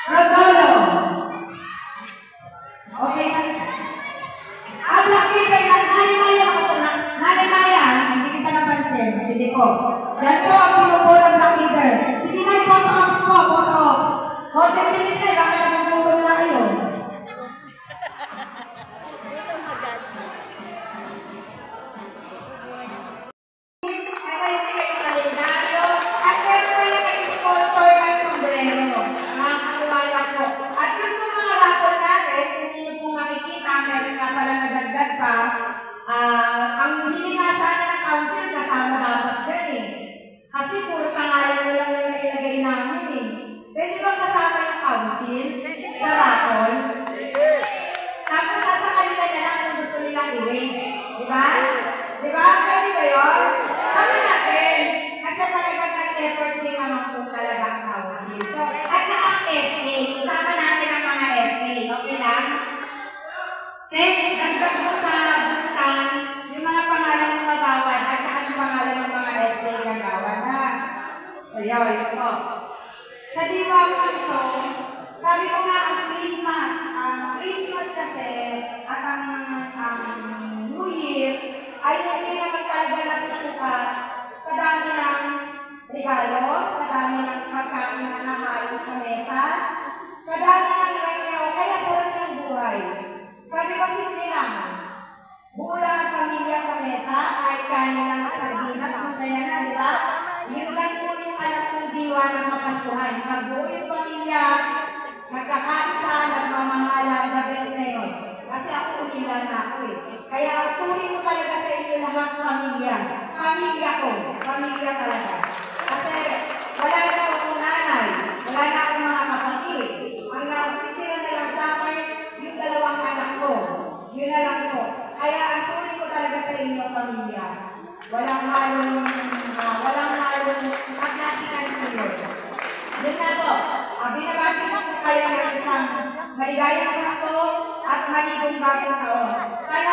Rodolo. Okay na. Ang laki kay Nanay Maya, hindi kita napansin. Sige po. Yan po ang pinupulang black leader. Sige na, photo ops po, photo ops. Hotel bilis na, bakit nagugulong na kayo? Ang hininasan ng council kasama dapat yan eh. Kasi puro pangalan nyo lang yung nailagay namin eh. Pwede ba kasama yung council sa raffle? Tapos nasa kanila na lang kung gusto nilang i-wait. Diba? Diba? Pwede ba yun? Sabi natin, kasi talagang nag-effort din naman po talaga ang council. So, at saka ang SA, kasama natin ang mga SA. Okay lang? Sen, dagdag mo sa butan yung mga pangalan ng kagawad at saka yung pangalan ng mga SA kagawad, ha? So, yun po. Sa diwa ko ito, sabi ko nga ang Christmas kasi at ang New Year ay hindi naman talaga nasusukat sa dami ng regalo, sa dami ng pagkain na nakain sa mesa, sa dami ng rengyo, kaya sarap ng buhay. Sabi ko simple lang, buo lang ang pamilya sa mesa, kahit kanin ng sardinas, masaya na, di ba? Yun lang po yung alam ng diwa ng mapasuhan. Pag buo yung pamilya, nagkakaisa, nagmamahalan, the best na yun. Kasi ako umilan na ako eh. Kaya tuloy mo talaga sa inyo lahat pamilya. Pamilya ko, pamilya talaga. Kasi wala na akong nanay, wala na akong mga kapatid. Ang nakikita na lang sa akin, yung dalawang anak ko. Yun na lang po. Kaya ang tuloy ko talaga sa inyo pamilya. Walang halong agnasikan ko yun. Yun na po. Binabati na po kayo ng isang maligayang Pasko at maligong bagong taon. Sana